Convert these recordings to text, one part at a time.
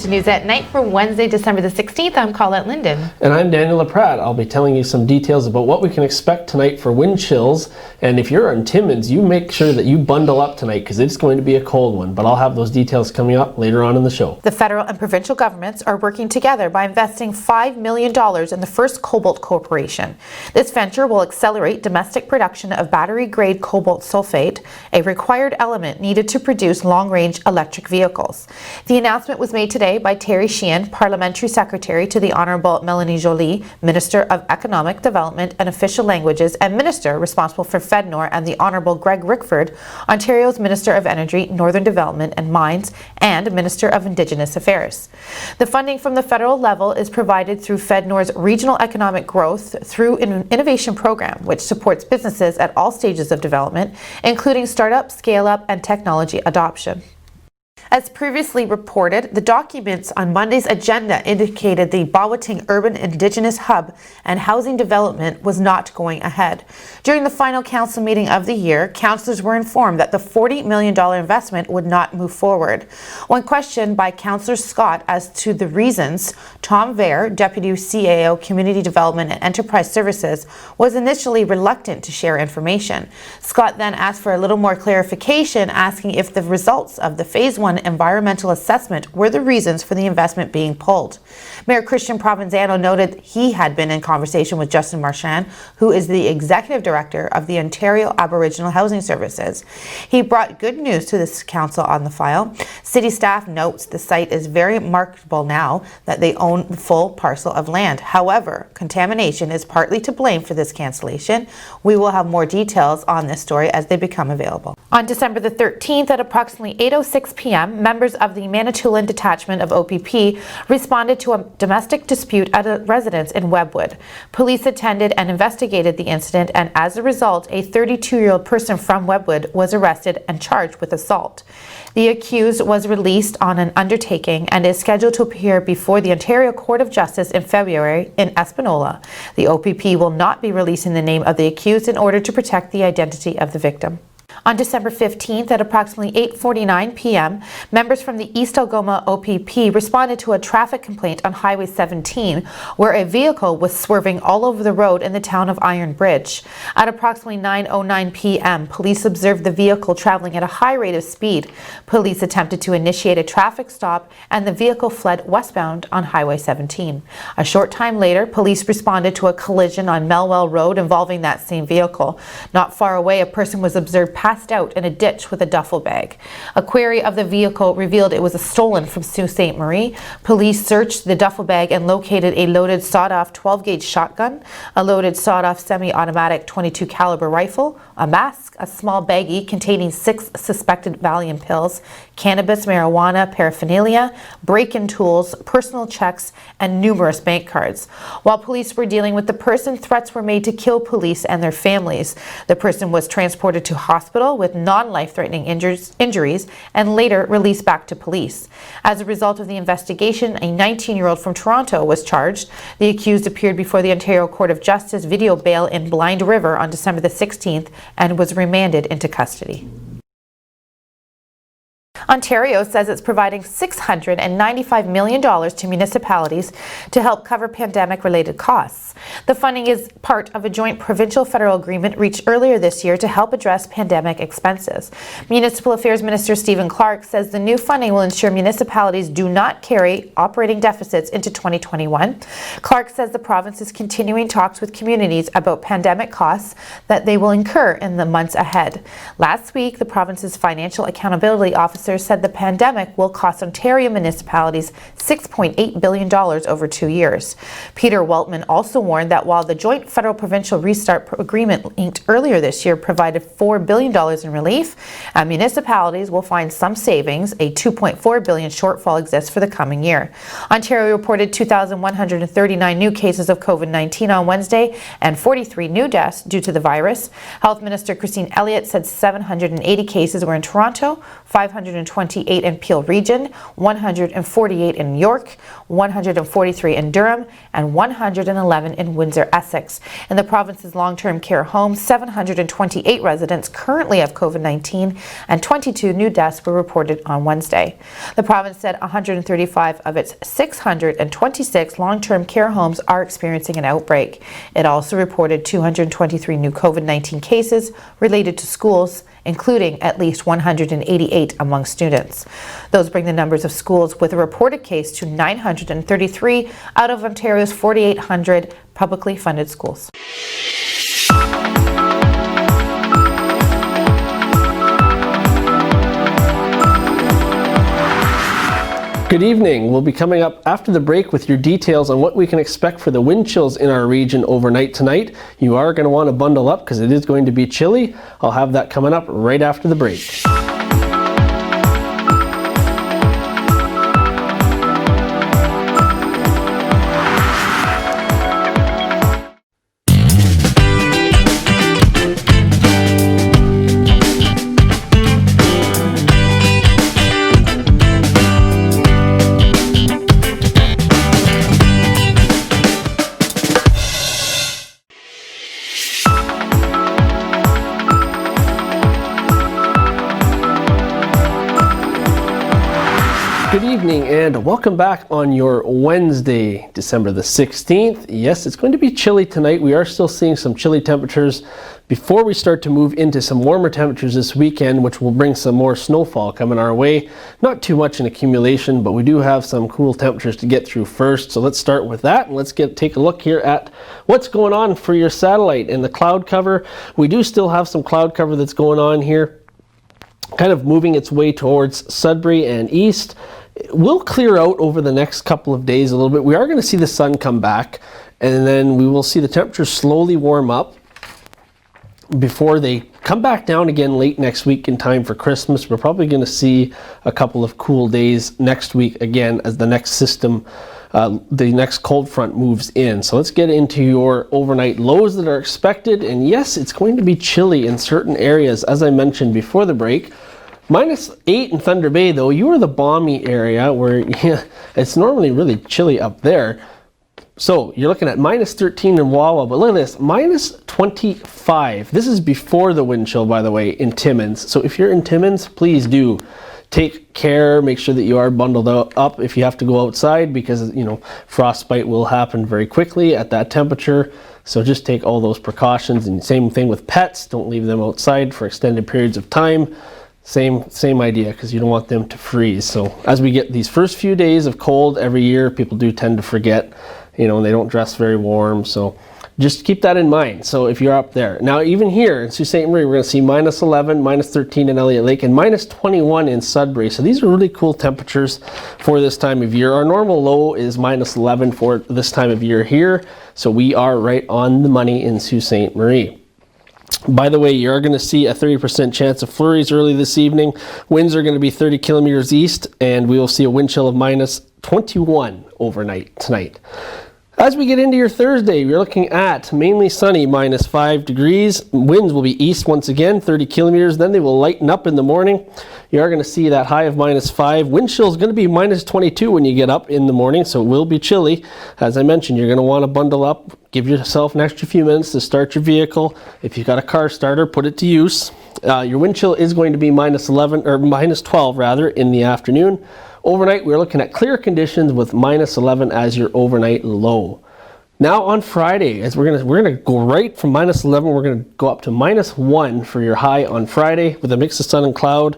to News at Night for Wednesday, December the 16th. I'm Colette Linden. And I'm Daniel LaPrade. I'll be telling you some details about what we can expect tonight for wind chills. And if you're on Timmins, you make sure that you bundle up tonight because it's going to be a cold one. But I'll have those details coming up later on in the show. The federal and provincial governments are working together by investing $5 million in the first Cobalt Corporation. This venture will accelerate domestic production of battery-grade cobalt sulfate, a required element needed to produce long-range electric vehicles. The announcement was made today by Terry Sheehan, Parliamentary Secretary to the Honourable Melanie Joly, Minister of Economic Development and Official Languages and Minister responsible for FedNor, and the Honourable Greg Rickford, Ontario's Minister of Energy, Northern Development and Mines, and Minister of Indigenous Affairs. The funding from the federal level is provided through FedNor's Regional Economic Growth through an innovation program, which supports businesses at all stages of development, including startup, scale-up, and technology adoption. As previously reported, the documents on Monday's agenda indicated the Bawating Urban Indigenous Hub and housing development was not going ahead. During the final council meeting of the year, councillors were informed that the $40 million investment would not move forward. When questioned by Councillor Scott as to the reasons, Tom Vare, Deputy CAO Community Development and Enterprise Services, was initially reluctant to share information. Scott then asked for a little more clarification, asking if the results of the Phase 1 environmental assessment were the reasons for the investment being pulled. Mayor Christian Provenzano noted he had been in conversation with Justin Marchand, who is the Executive Director of the Ontario Aboriginal Housing Services. He brought good news to this council on the file. City staff notes the site is very marketable now that they own the full parcel of land. However, contamination is partly to blame for this cancellation. We will have more details on this story as they become available. On December the 13th at approximately 8:06 p.m., members of the Manitoulin Detachment of OPP responded to a domestic dispute at a residence in Webwood. Police attended and investigated the incident, and as a result, a 32-year-old person from Webwood was arrested and charged with assault. The accused was released on an undertaking and is scheduled to appear before the Ontario Court of Justice in February in Espanola. The OPP will not be releasing the name of the accused in order to protect the identity of the victim. On December 15th at approximately 8:49 p.m., members from the East Algoma OPP responded to a traffic complaint on Highway 17 where a vehicle was swerving all over the road in the town of Iron Bridge. At approximately 9:09 p.m., police observed the vehicle traveling at a high rate of speed. Police attempted to initiate a traffic stop and the vehicle fled westbound on Highway 17. A short time later, police responded to a collision on Melwell Road involving that same vehicle. Not far away, a person was observed passed out in a ditch with a duffel bag. A query of the vehicle revealed it was stolen from Sault Ste. Marie. Police searched the duffel bag and located a loaded sawed-off 12-gauge shotgun, a loaded sawed-off semi-automatic 22 caliber rifle, a mask, a small baggie containing 6 suspected Valium pills, cannabis, marijuana, paraphernalia, break-in tools, personal checks, and numerous bank cards. While police were dealing with the person, threats were made to kill police and their families. The person was transported to hospital with non-life-threatening injuries and later released back to police. As a result of the investigation, a 19-year-old from Toronto was charged. The accused appeared before the Ontario Court of Justice video bail in Blind River on December the 16th and was remanded into custody. Ontario says it's providing $695 million to municipalities to help cover pandemic-related costs. The funding is part of a joint provincial-federal agreement reached earlier this year to help address pandemic expenses. Municipal Affairs Minister Stephen Clark says the new funding will ensure municipalities do not carry operating deficits into 2021. Clark says the province is continuing talks with communities about pandemic costs that they will incur in the months ahead. Last week, the province's Financial Accountability Officer said the pandemic will cost Ontario municipalities $6.8 billion over 2 years. Peter Weltman also warned that while the joint federal-provincial restart agreement inked earlier this year provided $4 billion in relief, municipalities will find some savings. A $2.4 billion shortfall exists for the coming year. Ontario reported 2,139 new cases of COVID-19 on Wednesday and 43 new deaths due to the virus. Health Minister Christine Elliott said 780 cases were in Toronto, 520 128 in Peel Region, 148 in York, 143 in Durham, and 111 in Windsor, Essex. In the province's long-term care homes, 728 residents currently have COVID-19, and 22 new deaths were reported on Wednesday. The province said 135 of its 626 long-term care homes are experiencing an outbreak. It also reported 223 new COVID-19 cases related to schools, including at least 188 among students. Those bring the numbers of schools with a reported case to 933 out of Ontario's 4,800 publicly funded schools. Good evening. We'll be coming up after the break with your details on what we can expect for the wind chills in our region overnight tonight. You are going to want to bundle up because it is going to be chilly. I'll have that coming up right after the break. Good evening and welcome back on your Wednesday, December the 16th. Yes, it's going to be chilly tonight. We are still seeing some chilly temperatures before we start to move into some warmer temperatures this weekend, which will bring some more snowfall coming our way. Not too much in accumulation, but we do have some cool temperatures to get through first. So let's start with that and let's take a look here at what's going on for your satellite and the cloud cover. We do still have some cloud cover that's going on here, kind of moving its way towards Sudbury and east. It will clear out over the next couple of days a little bit. We are going to see the sun come back, and then we will see the temperatures slowly warm up before they come back down again late next week in time for Christmas. We're probably going to see a couple of cool days next week again as the next system, the next cold front moves in. So let's get into your overnight lows that are expected. And yes, it's going to be chilly in certain areas, as I mentioned before the break. -8 in Thunder Bay, though. You are the balmy area where it's normally really chilly up there. So you're looking at -13 in Wawa, but look at this, -25. This is before the wind chill, by the way, in Timmins. So if you're in Timmins, please do take care. Make sure that you are bundled up if you have to go outside, because frostbite will happen very quickly at that temperature. So just take all those precautions. And same thing with pets. Don't leave them outside for extended periods of time. Same idea, because you don't want them to freeze. So as we get these first few days of cold every year, people do tend to forget, and they don't dress very warm. So just keep that in mind. So if you're up there. Now, even here in Sault Ste. Marie, we're going to see -11, -13 in Elliott Lake, and -21 in Sudbury. So these are really cool temperatures for this time of year. Our normal low is -11 for this time of year here. So we are right on the money in Sault Ste. Marie. By the way, you are going to see a 30% chance of flurries early this evening. Winds are going to be 30 kilometers east, and we will see a wind chill of -21 overnight tonight. As we get into your Thursday, you're looking at mainly sunny, -5 degrees. Winds will be east once again, 30 kilometers. Then they will lighten up in the morning. You are going to see that high of -5. Wind chill is going to be -22 when you get up in the morning, so it will be chilly. As I mentioned, you're going to want to bundle up. Give yourself an extra few minutes to start your vehicle. If you've got a car starter, put it to use. Your wind chill is going to be -11 or -12 rather in the afternoon. Overnight, we're looking at clear conditions with -11 as your overnight low. Now on Friday, as we're gonna go right from -11, we're gonna go up to -1 for your high on Friday with a mix of sun and cloud.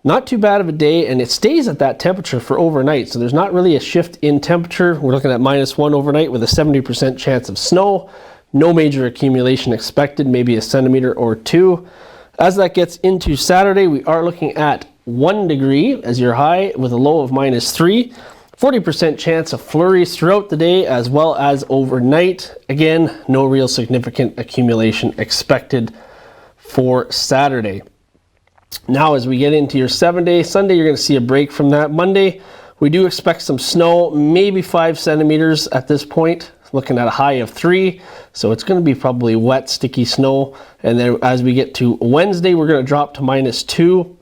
Not too bad of a day, and it stays at that temperature for overnight, so there's not really a shift in temperature. We're looking at -1 overnight with a 70% chance of snow. No major accumulation expected, maybe a centimeter or two. As that gets into Saturday, we are looking at 1 degree as your high with a low of -3. 40% chance of flurries throughout the day as well as overnight. Again, no real significant accumulation expected for Saturday. Now as we get into your 7-day, Sunday you're going to see a break from that. Monday, we do expect some snow, maybe 5 centimeters at this point. Looking at a high of 3, so it's going to be probably wet, sticky snow. And then as we get to Wednesday, we're going to drop to -2.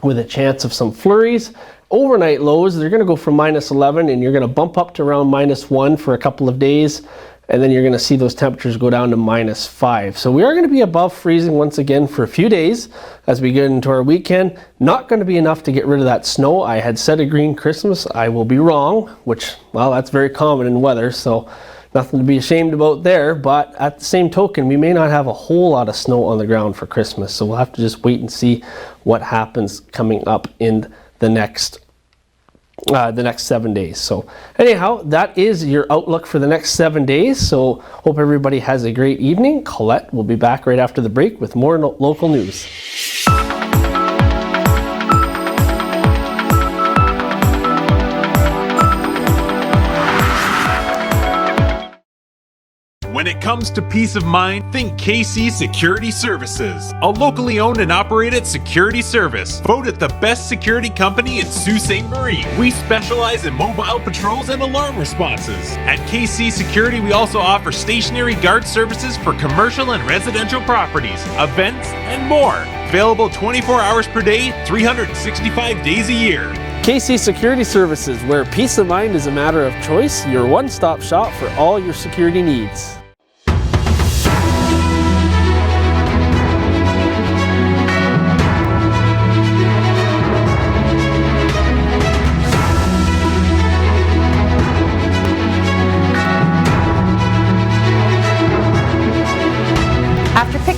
with a chance of some flurries. Overnight lows, they're going to go from -11 and you're going to bump up to around -1 for a couple of days. And then you're going to see those temperatures go down to -5. So we are going to be above freezing once again for a few days as we get into our weekend. Not going to be enough to get rid of that snow. I had said a green Christmas. I will be wrong, which, well, that's very common in weather. So nothing to be ashamed about there. But at the same token, we may not have a whole lot of snow on the ground for Christmas. So we'll have to just wait and see what happens coming up in the next 7 days. So anyhow, that is your outlook for the next 7 days. So hope everybody has a great evening. Colette will be back right after the break with more local news. When it comes to peace of mind, think KC Security Services, a locally owned and operated security service, voted the best security company in Sault Ste. Marie. We specialize in mobile patrols and alarm responses. At KC Security, we also offer stationary guard services for commercial and residential properties, events, and more. Available 24 hours per day, 365 days a year. KC Security Services, where peace of mind is a matter of choice, your one-stop shop for all your security needs.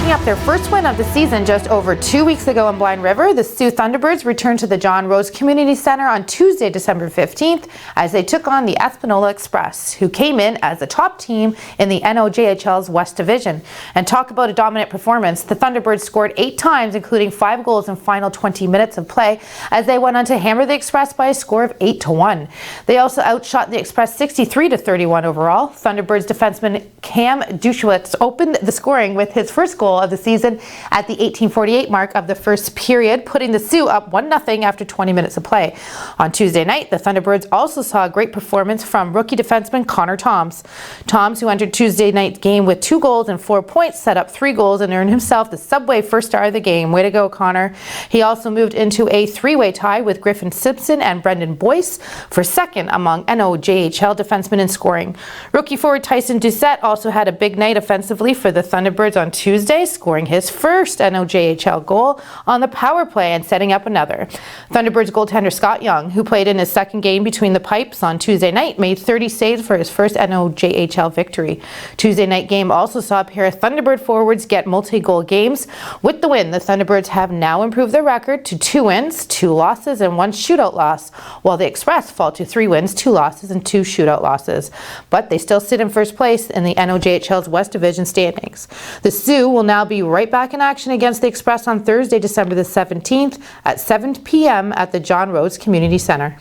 Up their first win of the season just over 2 weeks ago in Blind River, the Sault Thunderbirds returned to the John Rose Community Centre on Tuesday, December 15th, as they took on the Espanola Express, who came in as the top team in the NOJHL's West Division. And talk about a dominant performance, the Thunderbirds scored 8 times, including 5 goals in final 20 minutes of play, as they went on to hammer the Express by a score of 8-1. They also outshot the Express 63-31 overall. Thunderbirds defenseman Cam Duschwitz opened the scoring with his first goal of the season at the 18:48 mark of the first period, putting the Sioux up 1-0 after 20 minutes of play. On Tuesday night, the Thunderbirds also saw a great performance from rookie defenseman Connor Toms. Toms, who entered Tuesday night's game with 2 goals and 4 points, set up 3 goals and earned himself the Subway first star of the game. Way to go, Connor. He also moved into a 3-way tie with Griffin Simpson and Brendan Boyce for second among NOJHL defensemen in scoring. Rookie forward Tyson Doucette also had a big night offensively for the Thunderbirds on Tuesday, scoring his first NOJHL goal on the power play and setting up another. Thunderbirds goaltender Scott Young, who played in his second game between the pipes on Tuesday night, made 30 saves for his first NOJHL victory. Tuesday night game also saw a pair of Thunderbird forwards get multi-goal games. With the win, the Thunderbirds have now improved their record to 2 wins, 2 losses, and 1 shootout loss, while the Express fall to 3 wins, 2 losses, and 2 shootout losses. But they still sit in first place in the NOJHL's West Division standings. The Sioux will now be right back in action against the Express on Thursday, December the 17th at 7 p.m. at the John Rose Community Centre.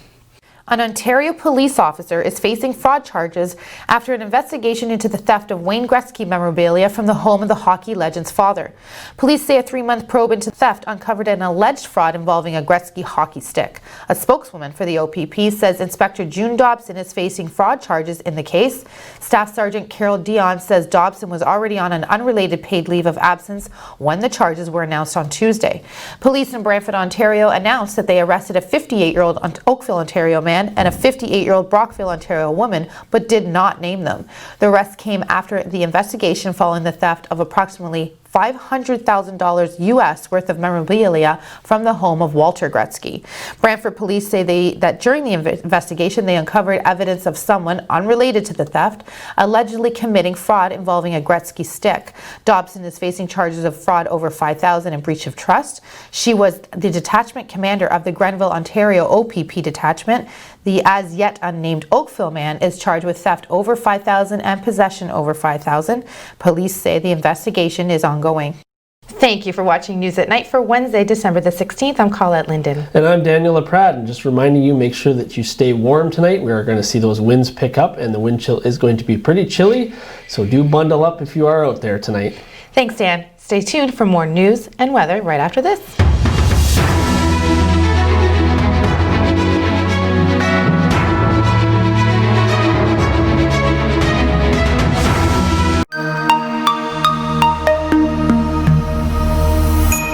An Ontario police officer is facing fraud charges after an investigation into the theft of Wayne Gretzky memorabilia from the home of the hockey legend's father. Police say a 3-month probe into theft uncovered an alleged fraud involving a Gretzky hockey stick. A spokeswoman for the OPP says Inspector June Dobson is facing fraud charges in the case. Staff Sergeant Carol Dion says Dobson was already on an unrelated paid leave of absence when the charges were announced on Tuesday. Police in Brantford, Ontario announced that they arrested a 58-year-old Oakville, Ontario man and a 58-year-old Brockville, Ontario woman, but did not name them. The arrest came after the investigation following the theft of approximately $500,000 US worth of memorabilia from the home of Walter Gretzky. Brantford police say that during the investigation they uncovered evidence of someone unrelated to the theft allegedly committing fraud involving a Gretzky stick. Dobson is facing charges of fraud over $5,000 and breach of trust. She was the detachment commander of the Grenville, Ontario OPP detachment. The as yet unnamed Oakville man is charged with theft over $5,000 and possession over $5,000. Police say the investigation is ongoing. Thank you for watching News at Night for Wednesday, December the 16th. I'm Colette Linden. And I'm Daniel LaPrade, and just reminding you, make sure that you stay warm tonight. We are going to see those winds pick up, and the wind chill is going to be pretty chilly, so do bundle up if you are out there tonight. Thanks, Dan. Stay tuned for more news and weather right after this.